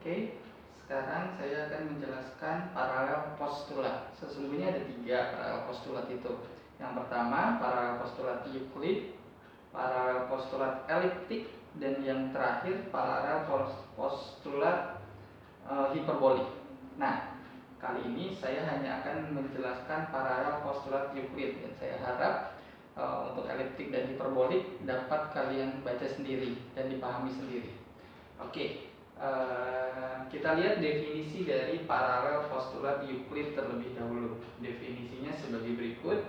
Oke, sekarang saya akan menjelaskan paralel postulat. Sesungguhnya ada 3 paralel postulat itu. Yang pertama, paralel postulat Euclid, paralel postulat eliptik, dan yang terakhir paralel postulat hiperbolik. Nah, kali ini saya hanya akan menjelaskan paralel postulat Euclid, dan saya harap untuk eliptik dan hiperbolik dapat kalian baca sendiri dan dipahami sendiri. Oke. Kita lihat definisi dari paralel postulat Euclid terlebih dahulu. Definisinya sebagai berikut.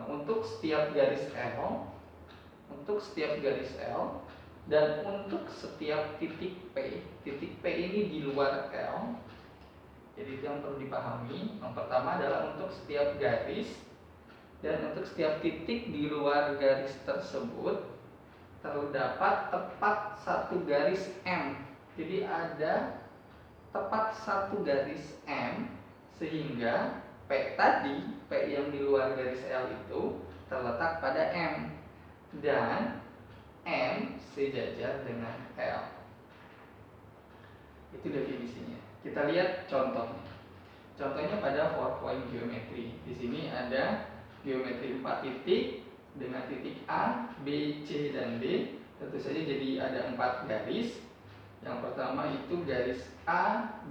Untuk setiap garis L, dan untuk setiap titik P ini di luar L. Jadi itu yang perlu dipahami. Yang pertama adalah untuk setiap garis dan untuk setiap titik di luar garis tersebut terdapat tepat satu garis M. Jadi ada tepat satu garis M, sehingga P tadi, P yang di luar garis L itu terletak pada M, dan M sejajar dengan L. Itu definisinya. Kita lihat contohnya. Contohnya pada 4-point geometry. Di sini ada geometri 4 titik dengan titik A, B, C, dan D. Tentu saja jadi ada 4 garis. Yang pertama itu garis AB,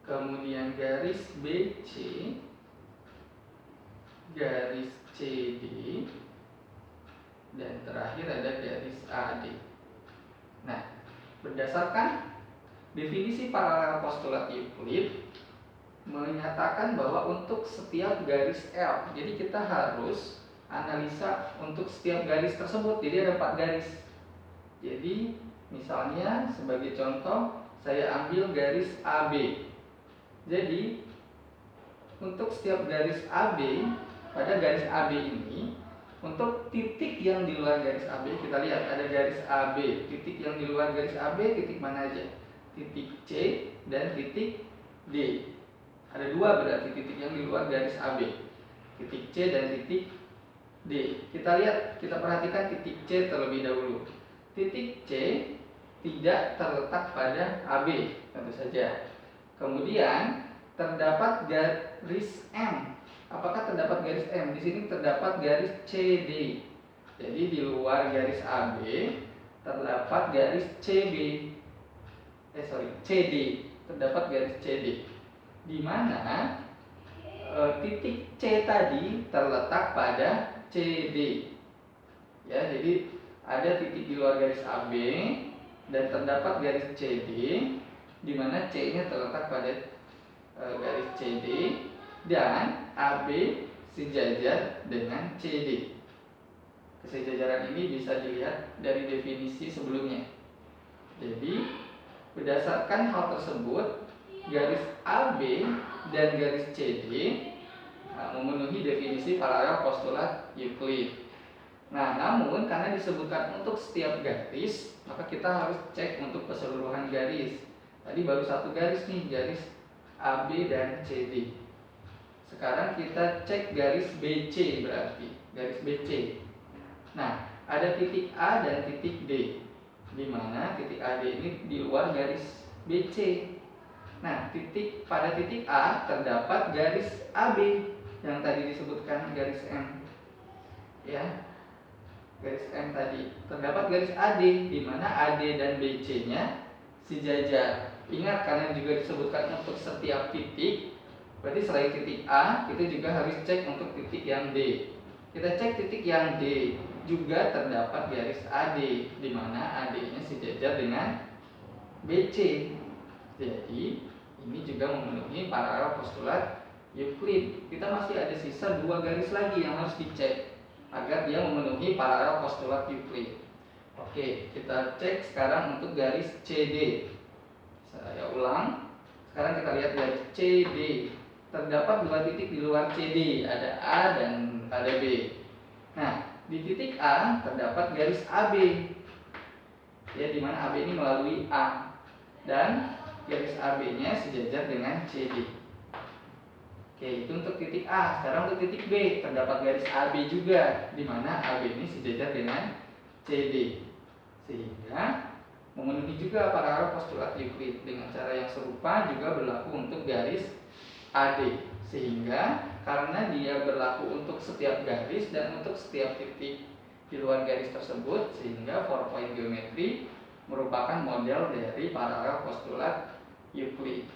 kemudian garis BC, garis CD, dan terakhir ada garis AD. Nah, berdasarkan definisi paralel postulat Euclid menyatakan bahwa untuk setiap garis L, jadi kita harus analisa untuk setiap garis tersebut. Jadi ada 4 garis. Jadi misalnya sebagai contoh saya ambil garis AB. Jadi untuk setiap garis AB, pada garis AB ini, untuk titik yang di luar garis AB, kita lihat ada garis AB. Titik yang di luar garis AB titik mana aja? Titik C dan titik D. Ada 2 berarti titik yang di luar garis AB. Titik C dan titik D. Kita lihat, kita perhatikan titik C terlebih dahulu. Titik C tidak terletak pada AB, tentu saja. Kemudian terdapat garis M. Apakah terdapat garis M? Di sini terdapat garis CD. Jadi di luar garis AB terdapat garis CD. Terdapat garis CD. Di mana titik C tadi terletak pada CD. Ya, jadi ada titik di luar garis AB dan terdapat garis CD, di mana C-nya terletak pada garis CD dan AB sejajar dengan CD. Kesejajaran ini bisa dilihat dari definisi sebelumnya. Jadi, berdasarkan hal tersebut, garis AB dan garis CD memenuhi definisi paralel postulat Euclid. Nah, namun karena disebutkan untuk setiap garis, maka kita harus cek untuk keseluruhan garis. Tadi baru 1 garis nih, garis AB dan CD. Sekarang kita cek garis BC berarti, garis BC. Nah, ada titik A dan titik D, di mana titik AD ini di luar garis BC. Nah, pada titik A terdapat garis AB yang tadi disebutkan garis M. Ya. Garis M tadi terdapat garis AD, di mana AD dan BC-nya sejajar. Ingat, karena juga disebutkan untuk setiap titik, berarti selain titik A, kita juga harus cek untuk titik yang D. Kita cek titik yang D, juga terdapat garis AD, di mana AD-nya sejajar dengan BC. Jadi ini juga memenuhi paralel postulat Euclid. Kita masih ada sisa 2 garis lagi yang harus dicek agar dia memenuhi paralel postulat Euclid. Oke, kita cek sekarang untuk garis CD. Saya ulang. Sekarang kita lihat garis CD. Terdapat 2 titik di luar CD, ada A dan ada B. Nah, di titik A terdapat garis AB. Ya, di mana AB ini melalui A. Dan garis AB-nya sejajar dengan CD. Oke, itu untuk titik A. Sekarang untuk titik B, terdapat garis AB juga, di mana AB ini sejajar dengan CD. Sehingga Memenuhi juga paralel postulat Euclid. Dengan cara yang serupa juga berlaku untuk garis AD. Sehingga karena dia berlaku untuk setiap garis dan untuk setiap titik di luar garis tersebut, sehingga 4 point geometry merupakan model dari paralel postulat Euclid.